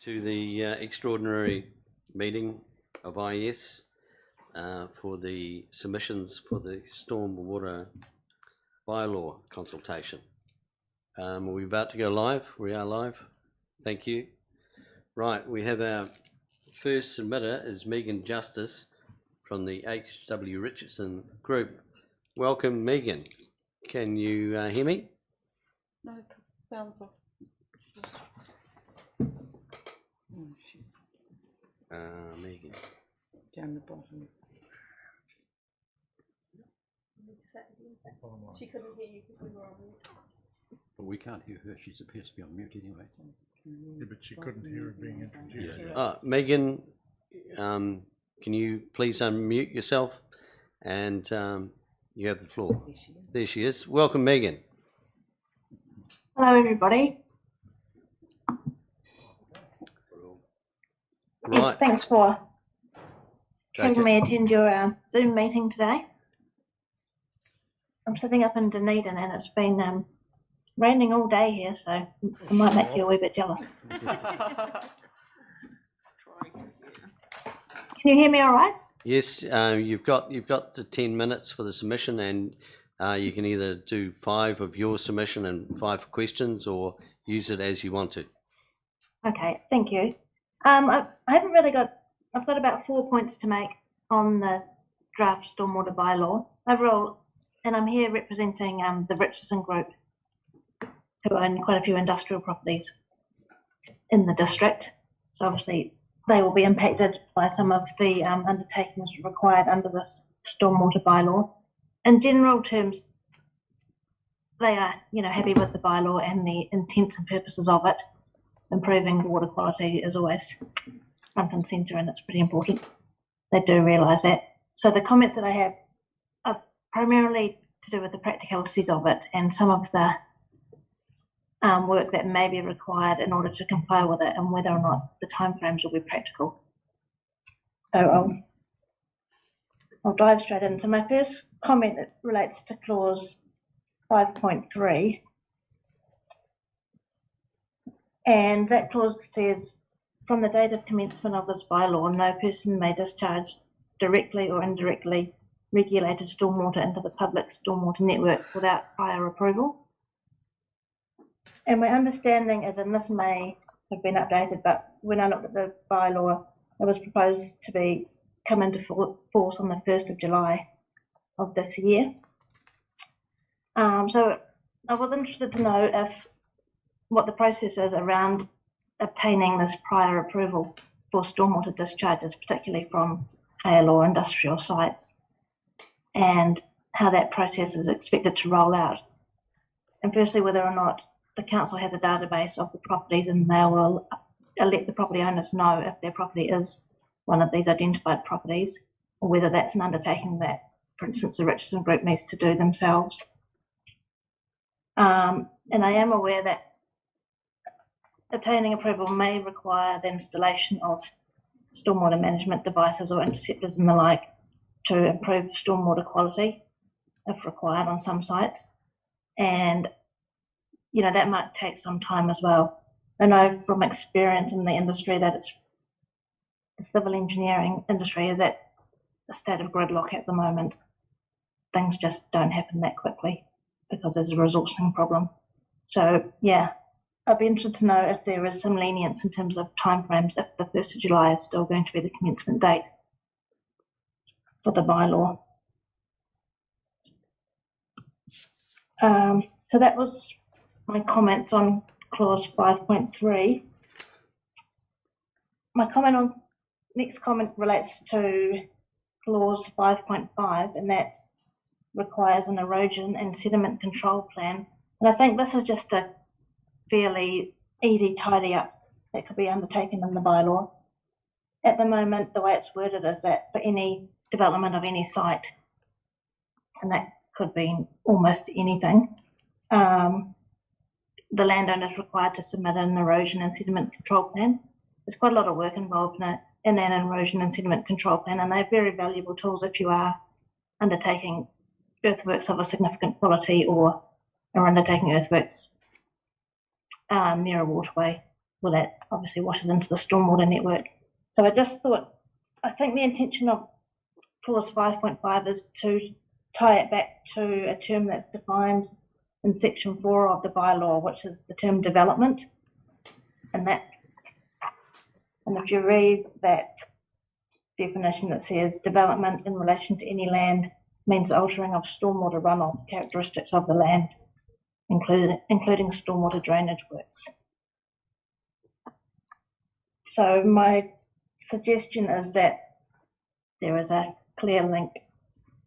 To the extraordinary meeting of IS for the submissions for the Stormwater Bylaw consultation. Are we about to go live? We are live. Thank you. Right, we have our first submitter is Megan Justice from the H.W. Richardson Group. Welcome, Megan. Can you hear me? No, because it sounds off. Megan. Down the bottom. She couldn't hear you because we were on mute. But we can't hear her. She appears to be on mute anyway. Yeah, but she couldn't hear her being introduced. Yeah. Megan, can you please unmute yourself? And you have the floor. There she is. Welcome, Megan. Hello, everybody. Right. Yes, thanks for having Okay. me attend your Zoom meeting today. I'm sitting up in Dunedin and it's been raining all day here, so I might make you a wee bit jealous. Can you hear me all right? Yes, you've got the 10 minutes for the submission, and you can either do 5 of your submission and 5 questions, or use it as you want to. Okay, thank you. I haven't really I've got about 4 points to make on the draft Stormwater Bylaw. Overall, and I'm here representing the Richardson Group, who own quite a few industrial properties in the district. So obviously they will be impacted by some of the undertakings required under this Stormwater Bylaw. In general terms, they are, happy with the bylaw and the intents and purposes of it. Improving water quality is always front and centre, and it's pretty important. They do realise that. So the comments that I have are primarily to do with the practicalities of it and some of the work that may be required in order to comply with it, and whether or not the timeframes will be practical. So I'll dive straight in. So my first comment relates to clause 5.3. And that clause says, from the date of commencement of this bylaw, no person may discharge directly or indirectly regulated stormwater into the public stormwater network without prior approval. And my understanding is, and this may have been updated, but when I looked at the bylaw, it was proposed to come into force on the 1st of July of this year. So I was interested to know what the process is around obtaining this prior approval for stormwater discharges, particularly from hail or industrial sites, and how that process is expected to roll out. And firstly, whether or not the council has a database of the properties and they will let the property owners know if their property is one of these identified properties, or whether that's an undertaking that, for instance, the Richardson Group needs to do themselves. And I am aware that obtaining approval may require the installation of stormwater management devices or interceptors and the like to improve stormwater quality if required on some sites. And, that might take some time as well. I know from experience in the industry that the civil engineering industry is at a state of gridlock at the moment. Things just don't happen that quickly because there's a resourcing problem. So, yeah. I'd be interested to know if there is some lenience in terms of timeframes, if the 1st of July is still going to be the commencement date for the bylaw. So that was my comments on clause 5.3. My next comment relates to clause 5.5, and that requires an erosion and sediment control plan. And I think this is just a fairly easy tidy up that could be undertaken in the bylaw. At the moment, the way it's worded is that for any development of any site, and that could be almost anything, the landowner is required to submit an erosion and sediment control plan. There's quite a lot of work involved in an erosion and sediment control plan, and they're very valuable tools if you are undertaking earthworks of a significant quality or are undertaking earthworks near a waterway well, that obviously washes into the stormwater network. So I just thought, I think the intention of clause 5.5 is to tie it back to a term that's defined in section 4 of the bylaw, which is the term development. And if you read that definition, it says development in relation to any land means altering of stormwater runoff characteristics of the land, including stormwater drainage works. So my suggestion is that there is a clear link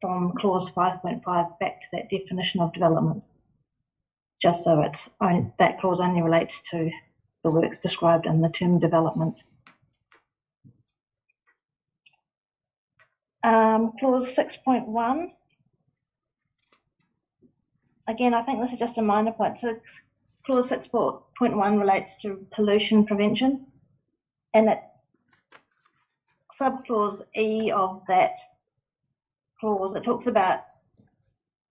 from clause 5.5 back to that definition of development, just so that clause only relates to the works described in the term development. Clause 6.1, again, I think this is just a minor point. So clause 6.1 relates to pollution prevention, and subclause E of that clause, it talks about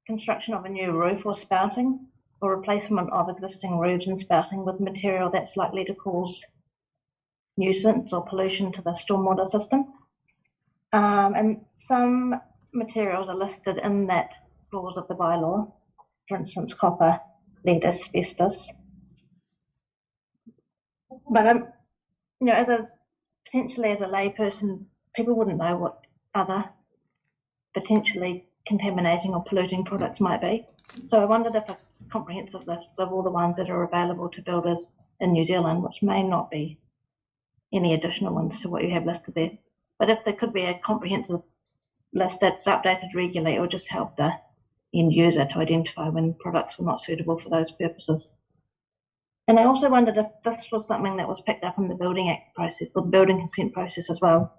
construction of a new roof or spouting, or replacement of existing roofs and spouting with material that's likely to cause nuisance or pollution to the stormwater system. And some materials are listed in that clause of the bylaw, for instance, copper, lead, asbestos. But potentially as a layperson, people wouldn't know what other potentially contaminating or polluting products might be. So I wondered if a comprehensive list of all the ones that are available to builders in New Zealand, which may not be any additional ones to what you have listed there, but if there could be a comprehensive list that's updated regularly, it would just help the end user to identify when products were not suitable for those purposes. And I also wondered if this was something that was picked up in the Building Act process or the building consent process as well.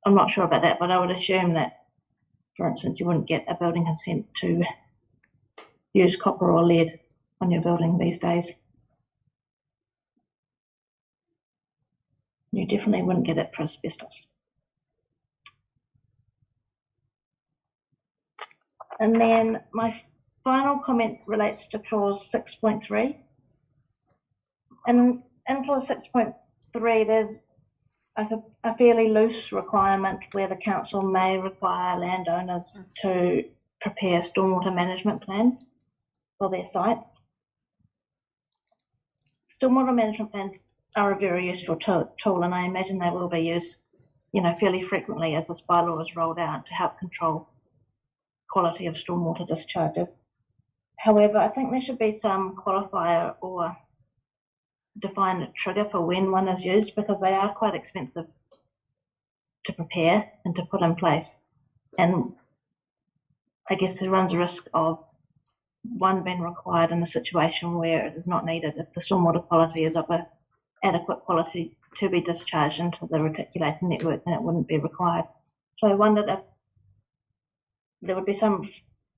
I'm not sure about that, but I would assume that, for instance, you wouldn't get a building consent to use copper or lead on your building these days. You definitely wouldn't get it for asbestos. And then my final comment relates to clause 6.3. And in clause 6.3, there's a fairly loose requirement where the council may require landowners to prepare stormwater management plans for their sites. Stormwater management plans are a very useful tool, and I imagine they will be used, fairly frequently as this bylaw is rolled out to help control quality of stormwater discharges. However, I think there should be some qualifier or defined trigger for when one is used, because they are quite expensive to prepare and to put in place. And I guess there runs a risk of one being required in a situation where it is not needed if the stormwater quality is of an adequate quality to be discharged into the reticulating network, then it wouldn't be required. So I wondered if there would be some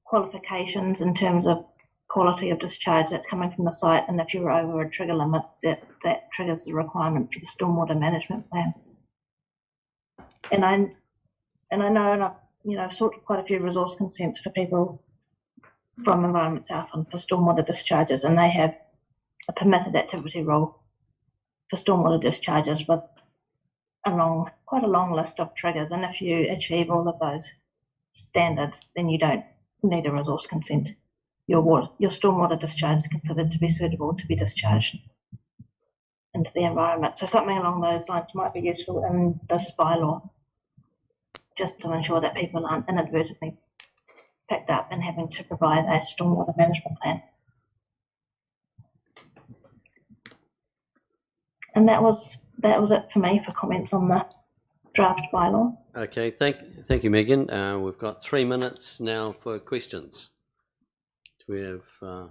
qualifications in terms of quality of discharge that's coming from the site, and if you're over a trigger limit, that triggers the requirement for the stormwater management plan. And I know, and I've sought quite a few resource consents for people from Environment South and for stormwater discharges, and they have a permitted activity rule for stormwater discharges with quite a long list of triggers, and if you achieve all of those standards, then you don't need a resource consent. Your stormwater discharge is considered to be suitable to be discharged into the environment. So something along those lines might be useful in this bylaw, just to ensure that people aren't inadvertently picked up and having to provide a stormwater management plan. And that was it for me for comments on the draft bylaw. Okay, thank you, Megan. We've got 3 minutes now for questions. Do we have?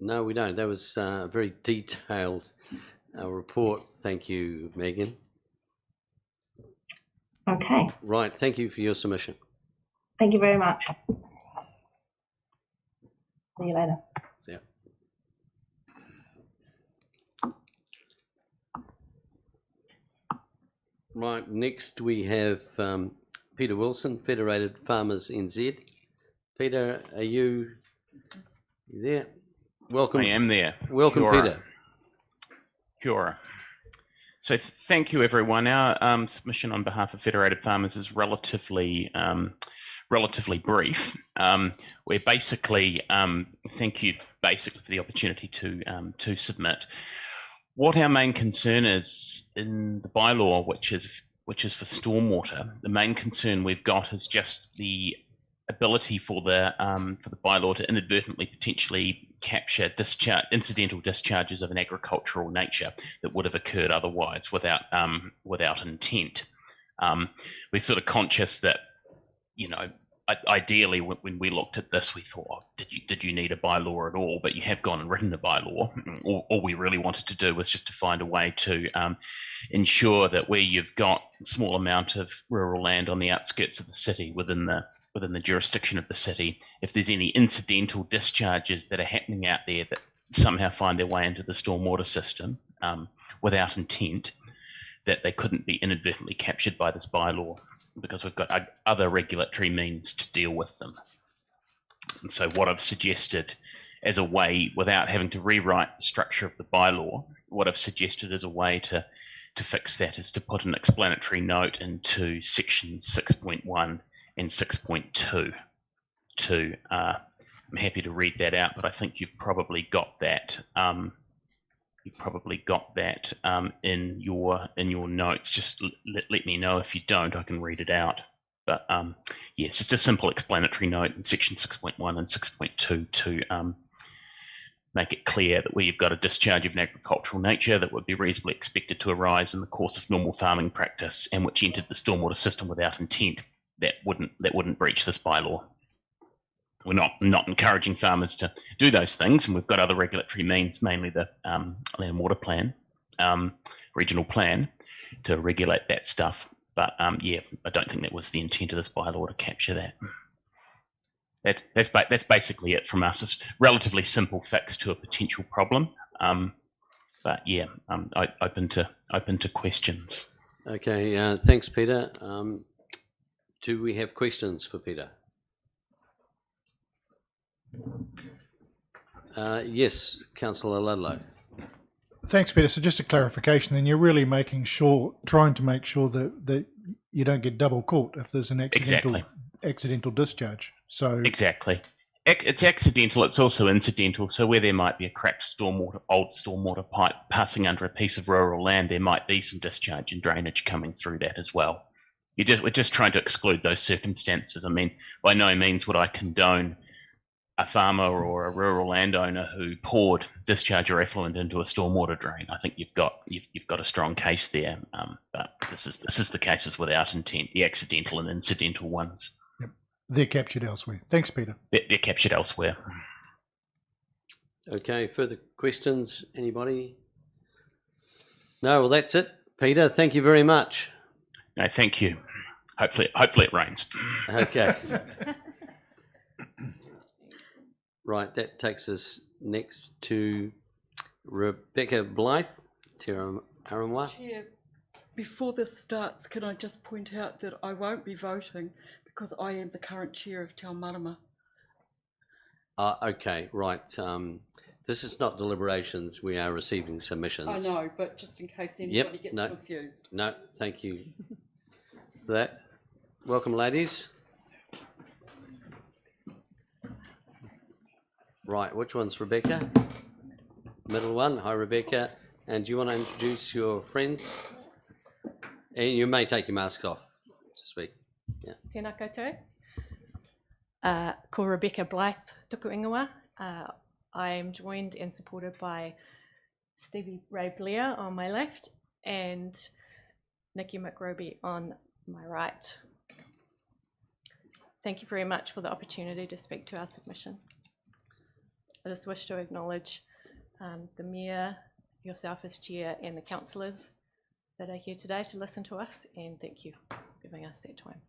No, we don't. That was a very detailed report. Thank you, Megan. Okay. Right. Thank you for your submission. Thank you very much. See you later. See ya. Right, next we have Peter Wilson, Federated Farmers NZ. Peter, are you there? Welcome. I am there. Welcome, Kia ora. Peter. Kia ora. So thank you, everyone. Our submission on behalf of Federated Farmers is relatively brief. We're basically thank you basically for the opportunity to submit. What our main concern is in the bylaw, which is for stormwater, the main concern we've got is just the ability for the bylaw to inadvertently potentially capture incidental discharges of an agricultural nature that would have occurred otherwise without intent. We're sort of conscious that, you know, ideally when we looked at this, we thought, oh, did you need a bylaw at all? But you have gone and written a bylaw. All we really wanted to do was just to find a way to ensure that where you've got a small amount of rural land on the outskirts of the city within the jurisdiction of the city, if there's any incidental discharges that are happening out there that somehow find their way into the stormwater system without intent, that they couldn't be inadvertently captured by this bylaw, because we've got other regulatory means to deal with them. And so what I've suggested as a way, without having to rewrite the structure of the bylaw, what I've suggested as a way to fix that is to put an explanatory note into section 6.1 and 6.2. I'm happy to read that out, but I think you've probably got that. In your notes. Just let me know if you don't. I can read it out. But yeah, it's just a simple explanatory note in section 6.1 and 6.2 to make it clear that where you've got a discharge of an agricultural nature that would be reasonably expected to arise in the course of normal farming practice and which entered the stormwater system without intent, that wouldn't breach this bylaw. We're not encouraging farmers to do those things, and we've got other regulatory means, mainly the land and water plan, regional plan, to regulate that stuff. But yeah, I don't think that was the intent of this bylaw to capture that. That's basically it from us. It's a relatively simple fix to a potential problem. But yeah, I'm open to questions. Okay, thanks, Peter. Do we have questions for Peter? Yes, Councillor Ludlow. Thanks, Peter. So just a clarification, then you're really trying to make sure that you don't get double caught if there's an accidental discharge. So exactly, it's accidental. It's also incidental. So where there might be a cracked old stormwater pipe passing under a piece of rural land, there might be some discharge and drainage coming through that as well. We're just trying to exclude those circumstances. I mean, by no means would I condone a farmer or a rural landowner who poured discharge or effluent into a stormwater drain. I think you've got a strong case there. But this is the cases without intent, the accidental and incidental ones. Yep. They're captured elsewhere. Thanks, Peter. They're captured elsewhere. Okay, further questions? Anybody? No, well, that's it. Peter, thank you very much. No, thank you. Hopefully it rains. Okay. Right, that takes us next to Rebecca Blythe, Te Arawa. Chair, before this starts, can I just point out that I won't be voting because I am the current chair of Te Marama. Okay, right. This is not deliberations. We are receiving submissions. I know, but just in case anybody gets confused. No, thank you for that. Welcome, ladies. Right, which one's Rebecca? Middle one. Hi, Rebecca. And do you want to introduce your friends? And you may take your mask off to speak. Yeah. Tēnā koutou. Ko Rebecca Blythe, tuku ingoa. I am joined and supported by Stevie Ray Blair on my left and Nikki McRoby on my right. Thank you very much for the opportunity to speak to our submission. I just wish to acknowledge the Mayor, yourself as Chair, and the councillors that are here today to listen to us, and thank you for giving us that time.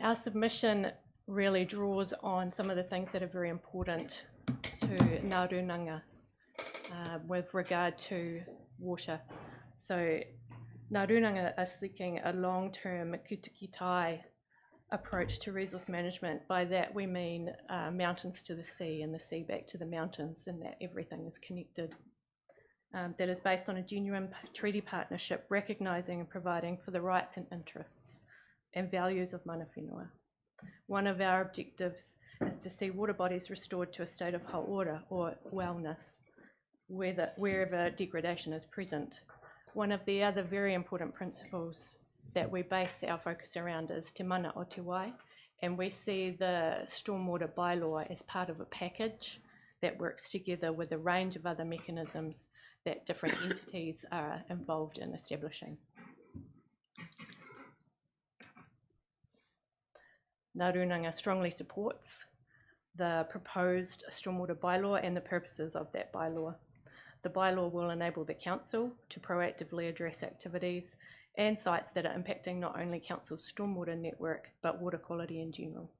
Our submission really draws on some of the things that are very important to Ngā Runanga with regard to water. So Ngā Runanga are seeking a long-term kutuki tai approach to resource management. By that we mean mountains to the sea and the sea back to the mountains, and that everything is connected. That is based on a genuine treaty partnership, recognising and providing for the rights and interests and values of mana whenua. One of our objectives is to see water bodies restored to a state of haora or wellness, wherever degradation is present. One of the other very important principles that we base our focus around is te mana o te wai, and we see the Stormwater Bylaw as part of a package that works together with a range of other mechanisms that different entities are involved in establishing. Ngā Runanga strongly supports the proposed Stormwater Bylaw and the purposes of that bylaw. The bylaw will enable the council to proactively address activities and sites that are impacting not only council's stormwater network, but water quality in general.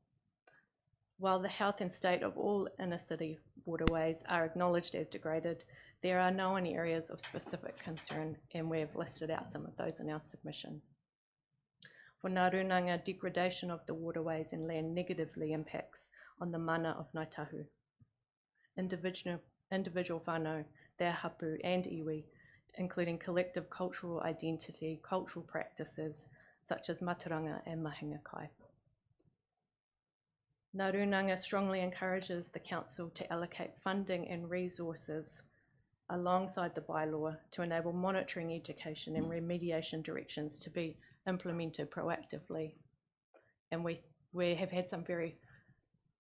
While the health and state of all inner city waterways are acknowledged as degraded, there are known areas of specific concern, and we have listed out some of those in our submission. For Ngā Runanga, degradation of the waterways and land negatively impacts on the mana of Ngāi Tahu. Individual whānau, their hapu and iwi, including collective cultural identity, cultural practices such as maturanga and mahinga kai. Ngā Runanga strongly encourages the council to allocate funding and resources alongside the bylaw to enable monitoring, education and remediation directions to be implemented proactively. And we have had some very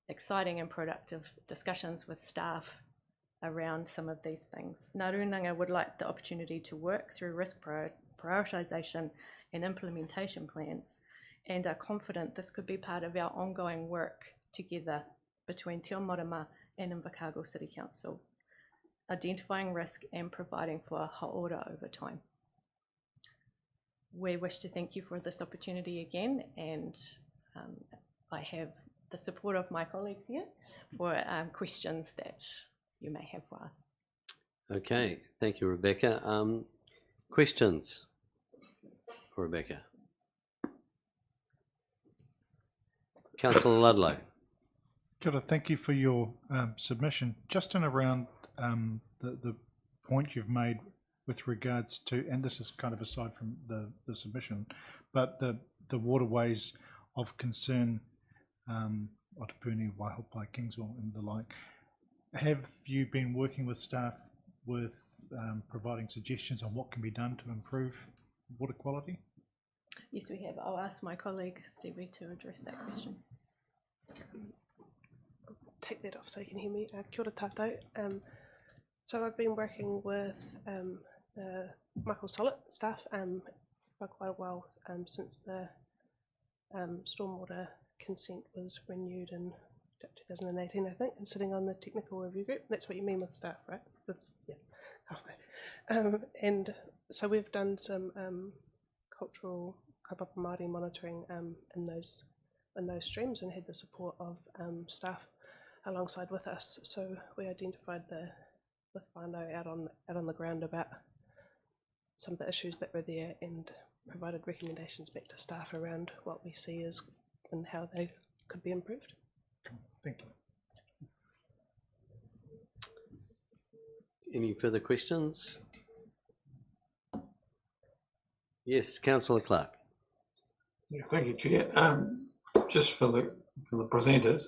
exciting and productive discussions with staff around some of these things. Ngā Runanga would like the opportunity to work through risk prioritisation and implementation plans, and are confident this could be part of our ongoing work together between Te Marama and Invercargill City Council, identifying risk and providing for haora over time. We wish to thank you for this opportunity again, and I have the support of my colleagues here for questions that you may have for us. Okay, thank you, Rebecca. Questions for Rebecca? Councillor Ludlow. Kia ora, thank you for your submission. Just in around the point you've made with regards to, and this is kind of aside from the submission, but the waterways of concern, Otapuni, Waihopai, Kingswell and the like, have you been working with staff with providing suggestions on what can be done to improve water quality? Yes, we have. I'll ask my colleague Stevie to address that question. Take that off so you can hear me. Kia ora tātou. So I've been working with the Michael Solid staff for quite a while, since the stormwater consent was renewed in 2018, I think, and sitting on the technical review group. That's what you mean with staff, right? Yeah, halfway. And so we've done some cultural kaupapa Māori monitoring in those streams, and had the support of staff alongside with us. So we identified with whānau out on the ground about some of the issues that were there, and provided recommendations back to staff around what we see as and how they could be improved. Thank you. Any further questions? Yes, Councillor Clark. Yeah, thank you, Chair. Just for the presenters,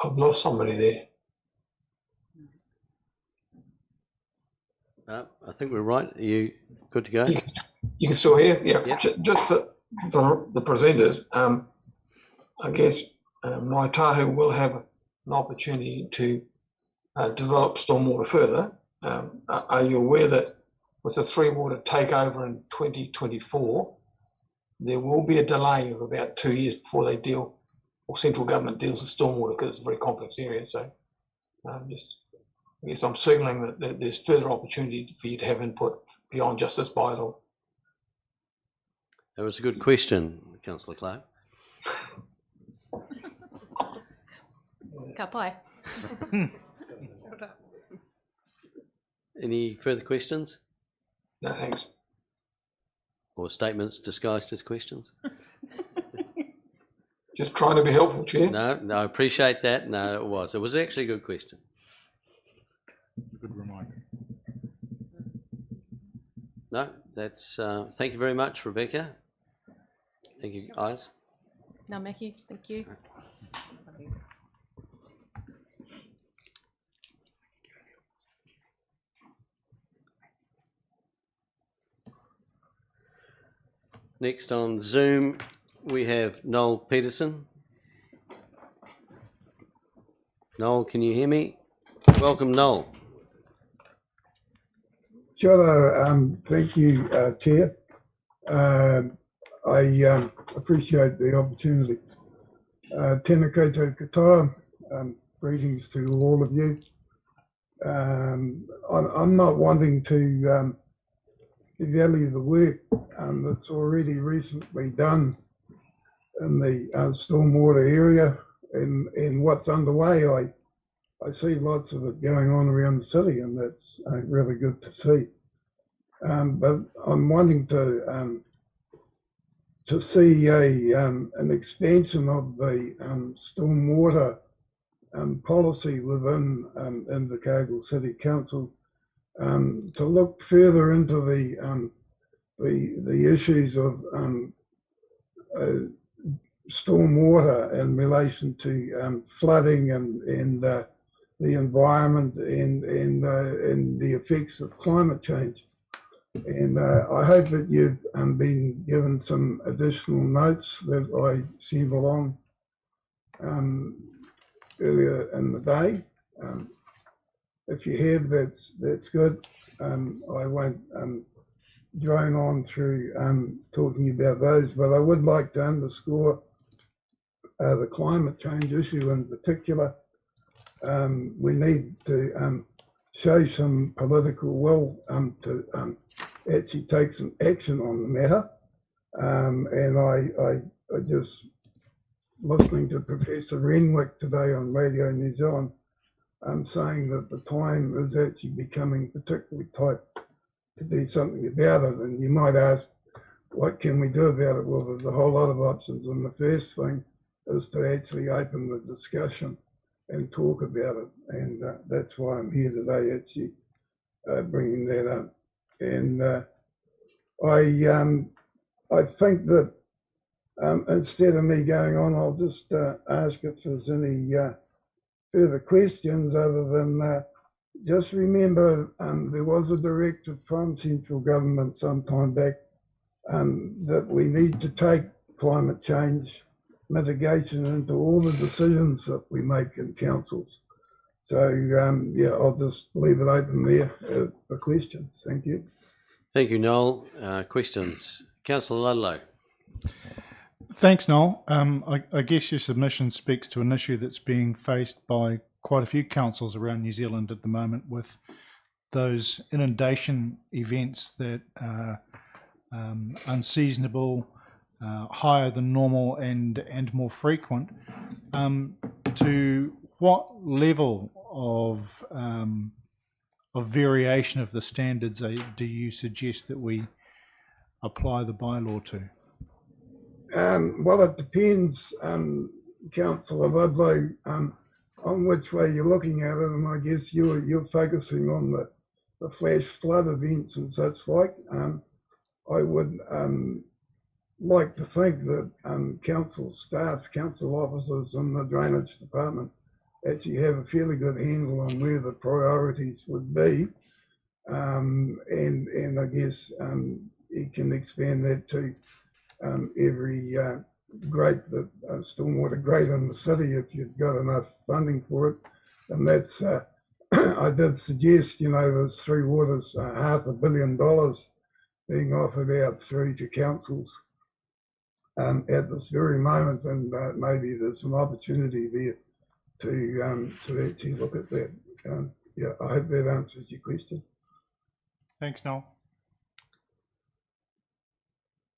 I've lost somebody there. I think we're right. Are you good to go? You can still hear? Yeah. Yep. Just for the presenters, I guess Ngāi Tahu will have an opportunity to develop stormwater further. Are you aware that with the Three Water takeover in 2024, there will be a delay of about 2 years before they deal, or central government deals with stormwater, because it's a very complex area. So I guess I'm signalling that there's further opportunity for you to have input beyond just this bylaw. That was a good question, Councillor Clark. Ka pai. Any further questions No, thanks. or statements disguised as questions? Just trying to be helpful, Chair. No, I appreciate that. No, it was. It was actually a good question. Good reminder. No, that's, thank you very much, Rebecca. Thank you, guys. Ngā mihi, thank you. Next on Zoom, we have Noel Peterson. Noel, can you hear me? Welcome, Noel. Sure, thank you, Chair. I appreciate the opportunity. Tēnā koutou katoa, greetings to all of you. I'm not wanting to devalue the work that's already recently done in the stormwater area and what's underway. I see lots of it going on around the city, and that's really good to see. But I'm wanting to see an expansion of the stormwater policy within Invercargill City Council to look further into the issues of stormwater in relation to flooding and the environment and the effects of climate change. And I hope that you've been given some additional notes that I sent along earlier in the day. If you have, that's good. I won't drone on through talking about those, but I would like to underscore the climate change issue in particular. We need to show some political will to actually take some action on the matter. And I just listening to Professor Renwick today on Radio New Zealand, saying that the time is actually becoming particularly tight to do something about it. And you might ask, what can we do about it? Well, there's a whole lot of options. And the first thing is to actually open the discussion and talk about it. And that's why I'm here today, actually bringing that up. And I think that instead of me going on, I'll just ask if there's any further questions other than just remember there was a directive from central government some time back that we need to take climate change mitigation into all the decisions that we make in councils. So yeah, I'll just leave it open there for questions. Thank you. Thank you, Noel. Questions? Councillor Ludlow. Thanks, Noel. I guess your submission speaks to an issue that's being faced by quite a few councils around New Zealand at the moment, with those inundation events that are unseasonable, higher than normal and more frequent. To what level of variation of the standards do you suggest that we apply the bylaw to? Well, it depends, Councillor Ludlow, on which way you're looking at it, and I guess you're focusing on the flash flood events and such like. I would like to think that council staff, council officers in the drainage department actually have a fairly good handle on where the priorities would be, and I guess you can expand that to every grate, stormwater grate in the city if you've got enough funding for it. And that's I did suggest, there's Three Waters $500 million being offered out through to councils at this very moment, and maybe there's an opportunity there to actually look at that. Yeah, I hope that answers your question. Thanks, Noel.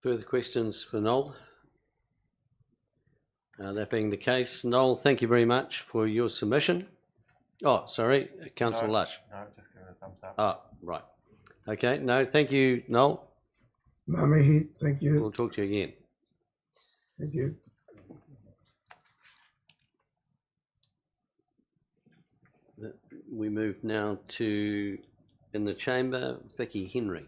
Further questions for Noel? That being the case, Noel, thank you very much for your submission. Oh, sorry, Councillor Lush. No, just give it a thumbs up. Oh, right. Okay, no, thank you, Noel. Mamihi, thank you. We'll talk to you again. Thank you. We move now to, in the chamber, Vicky Henry.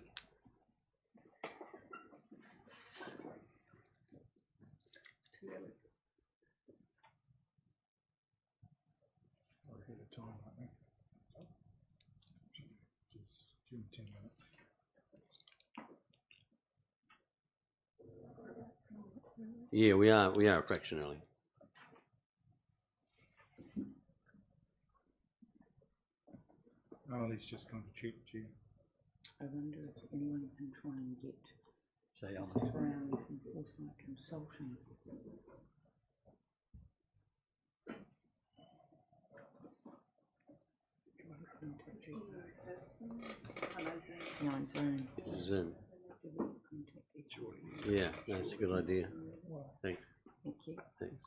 Yeah, we are a fraction early. Oh, he's just gone to cheat you. I wonder if anyone can try and get Say on Brown from Foresight Consulting. No, I'm Zoom. Zoom. Yeah, that's a good idea. Thanks. Thank you. Thanks.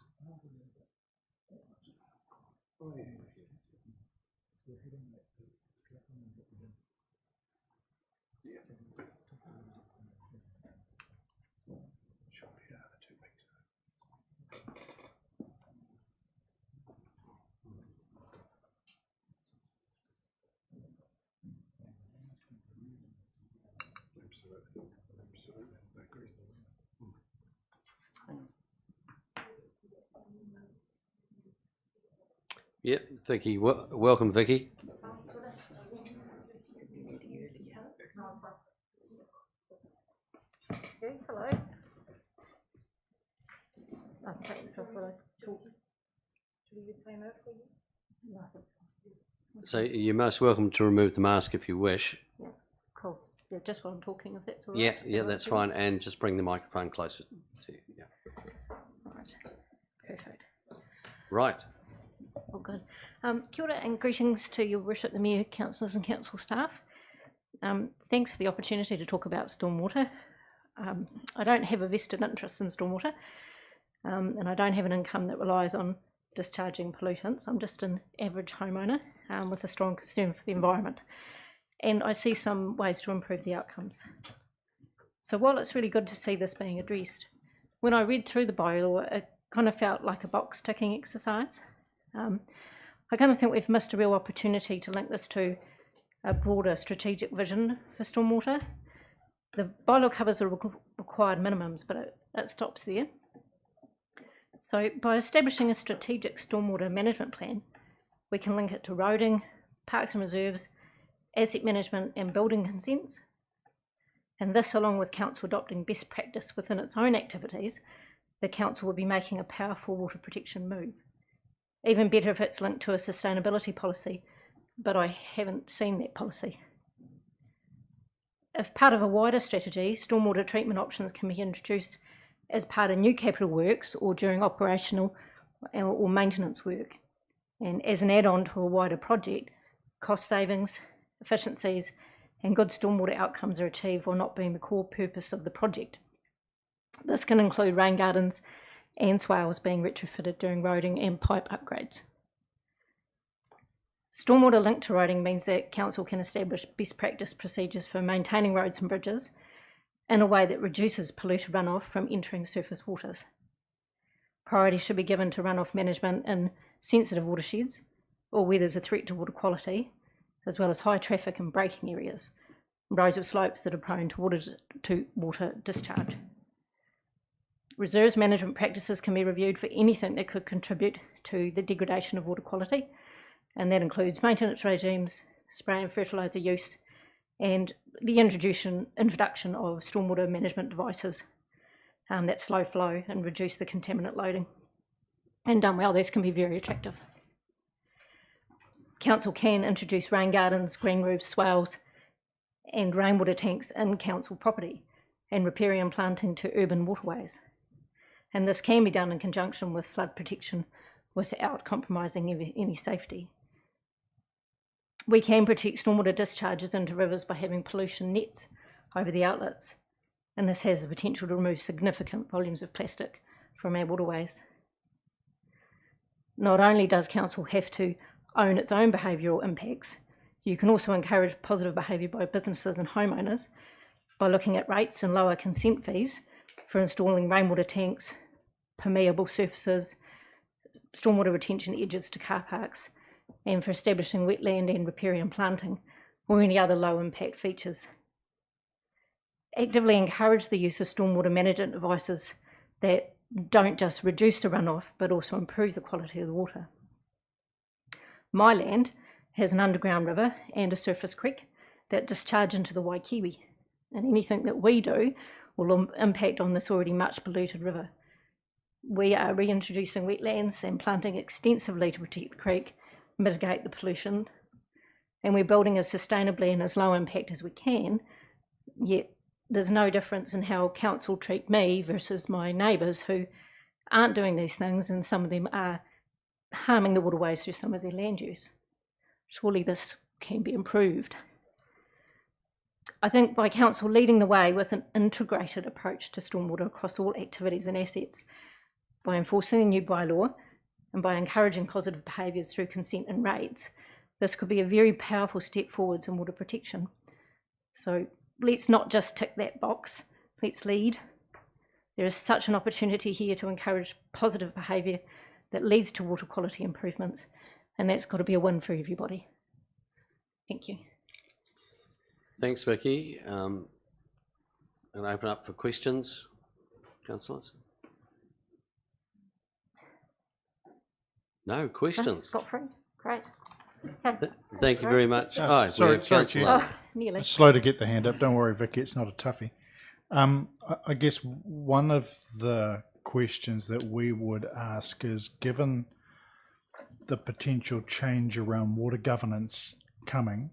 Yeah, Vicky, welcome, Vicky. Okay, hello. So you're most welcome to remove the mask if you wish. Yeah, cool. Yeah, just while I'm talking, if that's all right. Yeah, yeah, that's fine. And just bring the microphone closer to you. Yeah. Right, perfect. Right. All good. Kia ora and greetings to your worship, the Mayor, councillors and council staff. Thanks for the opportunity to talk about stormwater. I don't have a vested interest in stormwater, and I don't have an income that relies on discharging pollutants. I'm just an average homeowner with a strong concern for the environment, and I see some ways to improve the outcomes. So while it's really good to see this being addressed, when I read through the bylaw, it kind of felt like a box ticking exercise. I kind of think we've missed a real opportunity to link this to a broader strategic vision for stormwater. The bylaw covers the required minimums, but it stops there. So by establishing a strategic stormwater management plan, we can link it to roading, parks and reserves, asset management and building consents. And this, along with council adopting best practice within its own activities, the council will be making a powerful water protection move. Even better if it's linked to a sustainability policy, but I haven't seen that policy. If part of a wider strategy, stormwater treatment options can be introduced as part of new capital works or during operational or maintenance work. And as an add-on to a wider project, cost savings, efficiencies, and good stormwater outcomes are achieved while not being the core purpose of the project. This can include rain gardens and swales being retrofitted during roading and pipe upgrades. Stormwater linked to roading means that council can establish best practice procedures for maintaining roads and bridges in a way that reduces polluted runoff from entering surface waters. Priority should be given to runoff management in sensitive watersheds or where there's a threat to water quality, as well as high traffic and braking areas, roads with slopes that are prone to water discharge. Reserves management practices can be reviewed for anything that could contribute to the degradation of water quality, and that includes maintenance regimes, spray and fertiliser use, and the introduction of stormwater management devices that slow flow and reduce the contaminant loading. And done well, this can be very attractive. Council can introduce rain gardens, green roofs, swales, and rainwater tanks in council property, and riparian planting to urban waterways. And this can be done in conjunction with flood protection without compromising any safety. We can protect stormwater discharges into rivers by having pollution nets over the outlets, and this has the potential to remove significant volumes of plastic from our waterways. Not only does council have to own its own behavioural impacts, you can also encourage positive behaviour by businesses and homeowners by looking at rates and lower consent fees for installing rainwater tanks, permeable surfaces, stormwater retention edges to car parks, and for establishing wetland and riparian planting or any other low impact features. Actively encourage the use of stormwater management devices that don't just reduce the runoff but also improve the quality of the water. My land has an underground river and a surface creek that discharge into the Waikiwi, and anything that we do will impact on this already much polluted river. We are reintroducing wetlands and planting extensively to protect the creek, mitigate the pollution, and we're building as sustainably and as low impact as we can, yet there's no difference in how council treat me versus my neighbours who aren't doing these things, and some of them are harming the waterways through some of their land use. Surely this can be improved. I think by council leading the way with an integrated approach to stormwater across all activities and assets, by enforcing the new bylaw and by encouraging positive behaviours through consent and rates, this could be a very powerful step forwards in water protection. So let's not just tick that box, let's lead. There is such an opportunity here to encourage positive behaviour that leads to water quality improvements, and that's got to be a win for everybody. Thank you. Thanks, Vicky. I'll open up for questions, councillors. No questions. Got free? Great. Thank you very much. Sorry, Councillor. Nearly. Slow to get the hand up. Don't worry, Vicky, it's not a toughie. I guess one of the questions that we would ask is, given the potential change around water governance coming,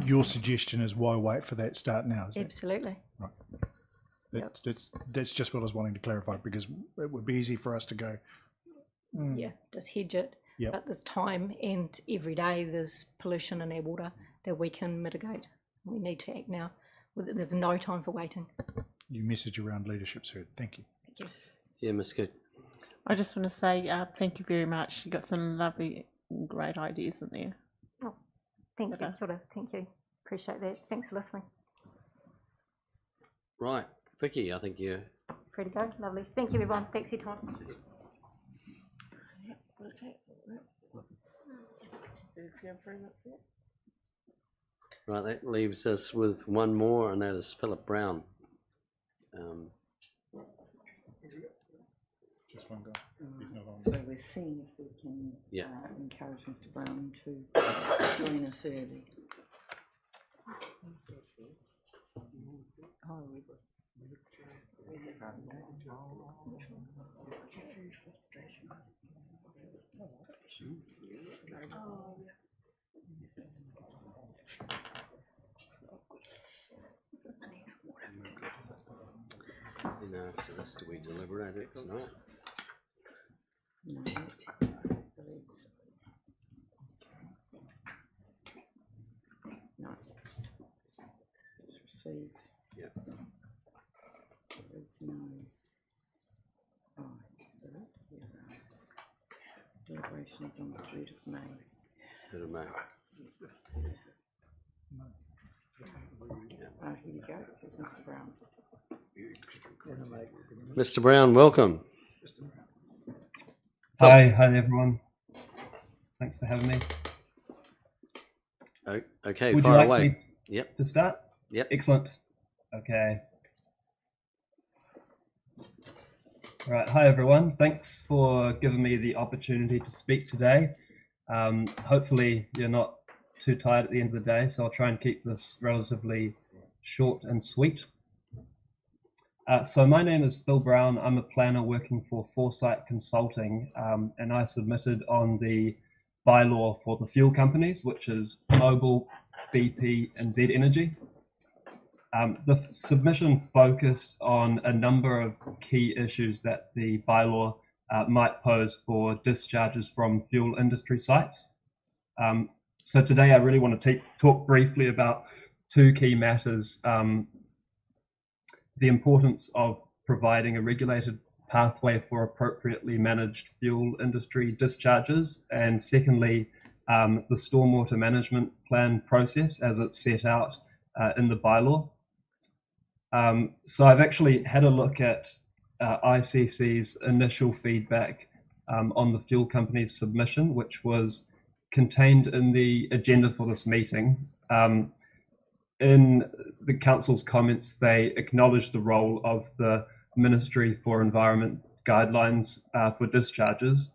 your suggestion is why wait for that start now? Is Absolutely. Right. That's just what I was wanting to clarify, because it would be easy for us to go, Yeah, just hedge it. Yep. But there's time, and every day there's pollution in our water that we can mitigate. We need to act now. There's no time for waiting. Your message around leadership's heard. Thank you. Thank you. Yeah, Ms. Good. I just want to say thank you very much. You got some lovely, great ideas in there. Oh, thank you. Kia ora. Thank you. Appreciate that. Thanks for listening. Right, Vicky, I think you're Free to go. Lovely. Thank you, everyone. Thanks for your time. right. That leaves us with one more, and that is Philip Brown. Just one guy. He's not on. So we're seeing if we can encourage Mr. Brown to join us early. Oh, we would. And after this, do we deliberate it tonight? No. No. It's received. Yeah. There is no. Oh, there is. Yeah. Deliberations on the 3rd of May. 3rd of May. Oh, here we go. There's Mr. Brown. Mr. Brown, welcome. Hi everyone. Thanks for having me. Okay, Would you fire like away. me Yep. to start? Yep. Excellent. Okay. Right. Hi everyone. Thanks for giving me the opportunity to speak today. Hopefully you're not too tired at the end of the day, so I'll try and keep this relatively short and sweet. So my name is Phil Brown. I'm a planner working for Foresight Consulting, and I submitted on the bylaw for the fuel companies, which is Mobil, BP, and Z Energy. The submission focused on a number of key issues that the bylaw might pose for discharges from fuel industry sites. So today I really want to talk briefly about two key matters. The importance of providing a regulated pathway for appropriately managed fuel industry discharges, and secondly, the stormwater management plan process as it's set out in the bylaw. So I've actually had a look at ICC's initial feedback on the fuel company's submission, which was contained in the agenda for this meeting. In the council's comments, they acknowledged the role of the Ministry for Environment guidelines for discharges,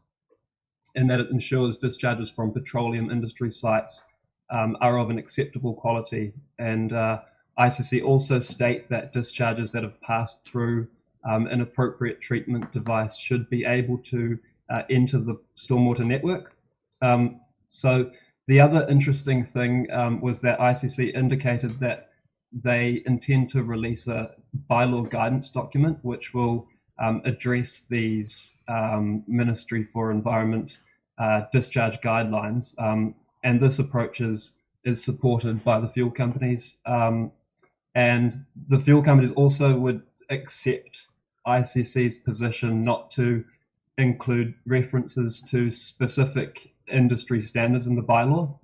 in that it ensures discharges from petroleum industry sites are of an acceptable quality. And ICC also state that discharges that have passed through an appropriate treatment device should be able to enter the stormwater network. So the other interesting thing was that ICC indicated that they intend to release a bylaw guidance document which will address these Ministry for Environment discharge guidelines, and this approach is supported by the fuel companies, and the fuel companies also would accept ICC's position not to include references to specific industry standards in the bylaw.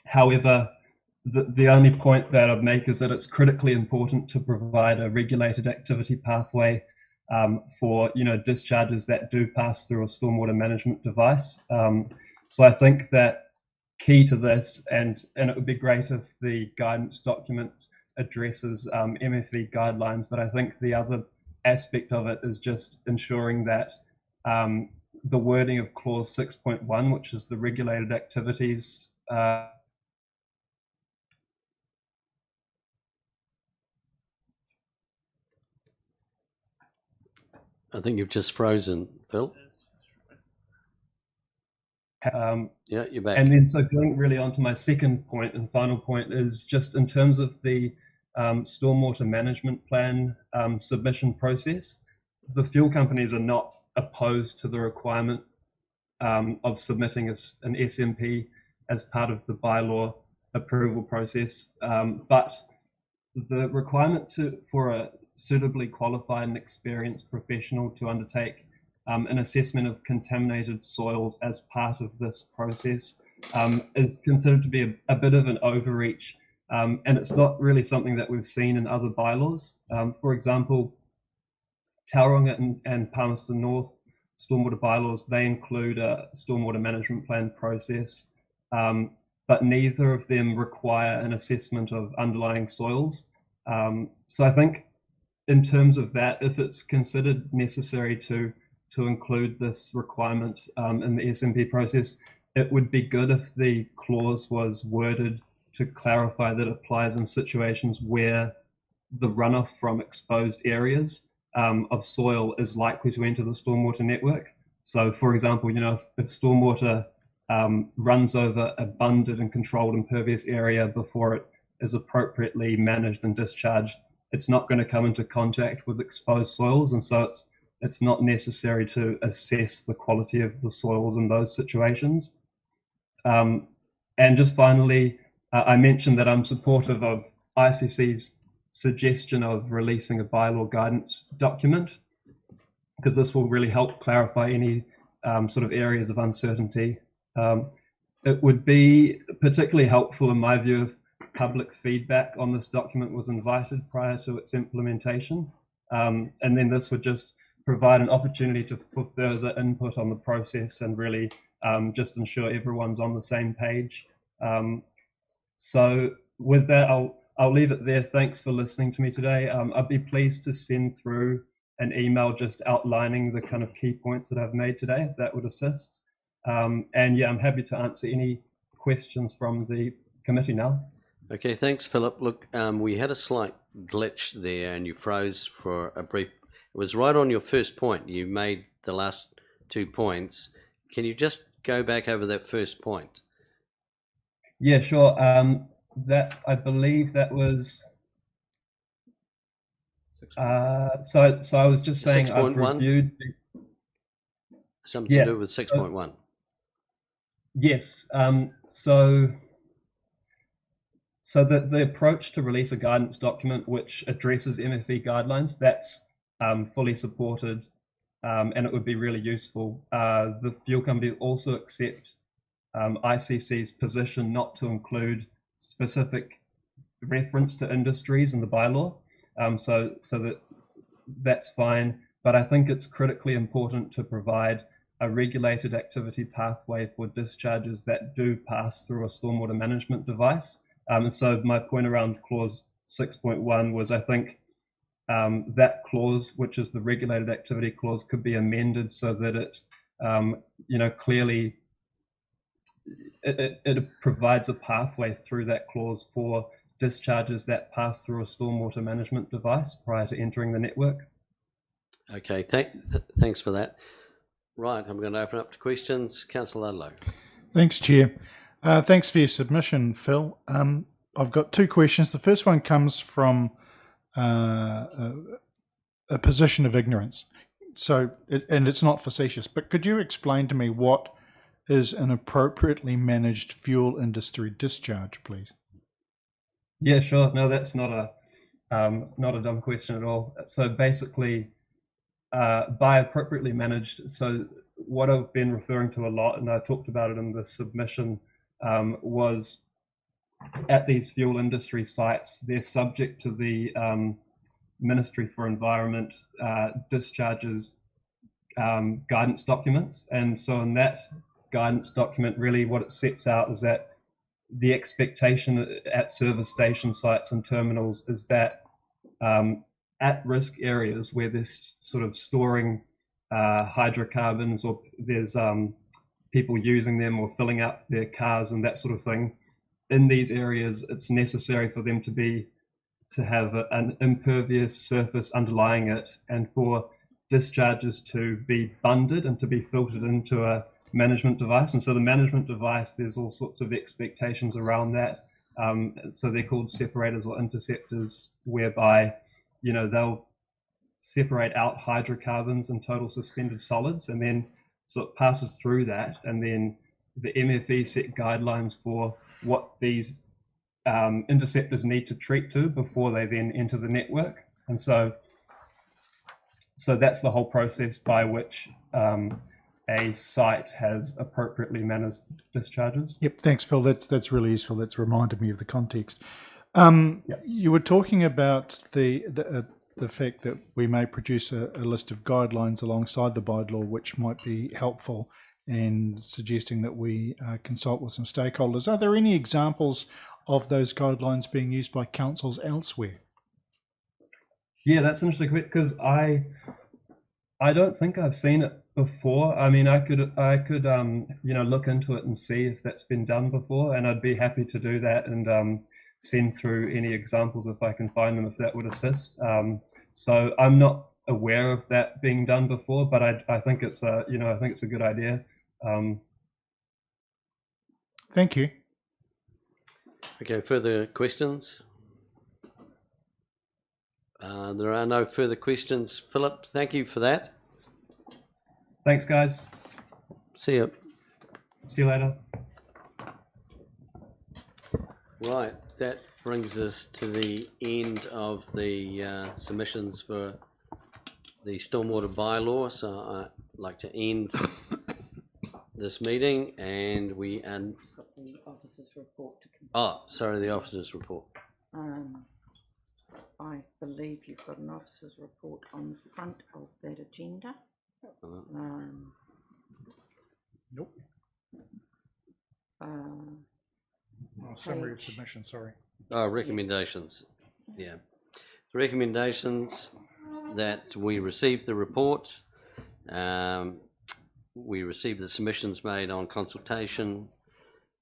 However, the only point that I'd make is that it's critically important to provide a regulated activity pathway for discharges that do pass through a stormwater management device. So I think that key to this, and it would be great if the guidance document addresses MFE guidelines, but I think the other aspect of it is just ensuring that the wording of clause 6.1, which is the regulated activities, I think you've just frozen, Phil. Yeah, you're back. And then so going really on to my second point and final point is just in terms of the stormwater management plan submission process, the fuel companies are not opposed to the requirement of submitting an SMP as part of the bylaw approval process, but the requirement for a suitably qualified and experienced professional to undertake an assessment of contaminated soils as part of this process is considered to be a bit of an overreach, and it's not really something that we've seen in other bylaws. For example, Tauranga and Palmerston North stormwater bylaws, they include a stormwater management plan process, but neither of them require an assessment of underlying soils. So I think in terms of that, if it's considered necessary to include this requirement in the SMP process, it would be good if the clause was worded to clarify that it applies in situations where the runoff from exposed areas of soil is likely to enter the stormwater network. So for example, if stormwater runs over a bunded and controlled impervious area before it is appropriately managed and discharged, it's not going to come into contact with exposed soils, and so it's not necessary to assess the quality of the soils in those situations. And just finally, I mentioned that I'm supportive of ICC's suggestion of releasing a bylaw guidance document, because this will really help clarify any sort of areas of uncertainty. It would be particularly helpful, in my view, if public feedback on this document was invited prior to its implementation, and then this would just provide an opportunity for further input on the process and really just ensure everyone's on the same page. So with that, I'll leave it there. Thanks for listening to me today. I'd be pleased to send through an email just outlining the kind of key points that I've made today, if that would assist. And yeah, I'm happy to answer any questions from the committee now. Okay, thanks, Philip. Look, we had a slight glitch there and you froze for a brief. It was right on your first point. You made the last 2 points. Can you just go back over that first point? Yeah, sure. That I believe that was. So I was just saying I've reviewed. Something to do with 6.1. Yes. So the approach to release a guidance document which addresses MFE guidelines, that's fully supported, and it would be really useful. The fuel company also accept ICC's position not to include specific reference to industries in the bylaw, so that's fine. But I think it's critically important to provide a regulated activity pathway for discharges that do pass through a stormwater management device. And so my point around clause 6.1 was, I think that clause, which is the regulated activity clause, could be amended so that it, clearly it provides a pathway through that clause for discharges that pass through a stormwater management device prior to entering the network. Okay, thanks for that. Right, I'm going to open up to questions. Councillor Ludlow. Thanks, Chair. Thanks for your submission, Phil. I've got two questions. The first one comes from a position of ignorance. So, and it's not facetious, but could you explain to me what is an appropriately managed fuel industry discharge, please? Yeah, sure. No, that's not a dumb question at all. So basically, by appropriately managed, so what I've been referring to a lot, and I talked about it in the submission, was at these fuel industry sites, they're subject to the Ministry for Environment discharges guidance documents. And so in that guidance document, really what it sets out is that the expectation at service station sites and terminals is that at-risk areas where there's sort of storing hydrocarbons, or there's people using them or filling up their cars and that sort of thing, in these areas it's necessary for them to have an impervious surface underlying it, and for discharges to be bunded and to be filtered into a management device. And so the management device, there's all sorts of expectations around that. So they're called separators or interceptors, whereby they'll separate out hydrocarbons and total suspended solids, and then so it passes through that, and then the MFE set guidelines for what these interceptors need to treat to before they then enter the network. And so that's the whole process by which a site has appropriately managed discharges. Yep, thanks, Phil. That's really useful. That's reminded me of the context. You were talking about the fact that we may produce a list of guidelines alongside the bylaw, which might be helpful, and suggesting that we consult with some stakeholders. Are there any examples of those guidelines being used by councils elsewhere? Yeah, that's interesting, because I don't think I've seen it before. I mean, I could look into it and see if that's been done before, and I'd be happy to do that and send through any examples if I can find them, if that would assist. So I'm not aware of that being done before, but I think it's a good idea. Thank you. Okay, further questions? There are no further questions. Philip, thank you for that. Thanks, guys. See you. See you later. Right, that brings us to the end of the submissions for the Stormwater Bylaw. So I'd like to end this meeting, and we and the officer's report to the officer's report. I believe you've got an officer's report on the front of that agenda. Nope. Summary of submission, sorry. Recommendations. Yeah. The recommendations that we received the report. We received the submissions made on consultation,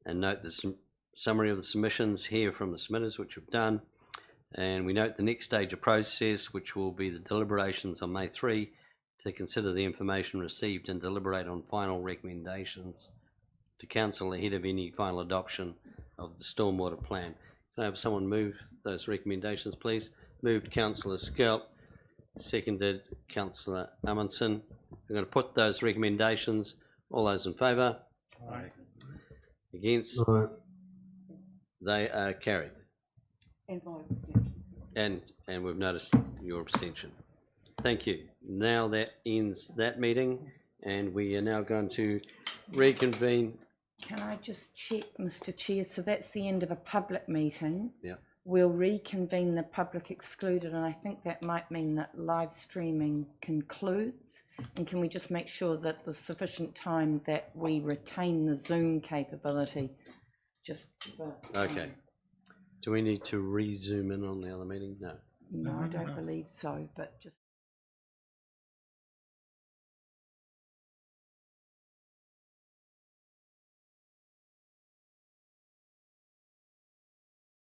and note the summary of the submissions here from the submitters, which we've done. And we note the next stage of process, which will be the deliberations on May 3, to consider the information received and deliberate on final recommendations to council ahead of any final adoption of the stormwater plan. Can I have someone move those recommendations, please? Moved Councillor Scalp, seconded Councillor Amundsen. I'm going to put those recommendations. All those in favour? Aye. Against? Aye. They are carried. and my abstention. And we've noticed your abstention. Thank you. Now that ends that meeting, and we are now going to reconvene. Can I just check, Mr. Chair? So that's the end of a public meeting. Yeah. We'll reconvene the public excluded, and I think that might mean that live streaming concludes. And can we just make sure that there's sufficient time that we retain the Zoom capability? Just Okay. Do we need to re-zoom in on the other meeting? No. No, I don't believe so, but just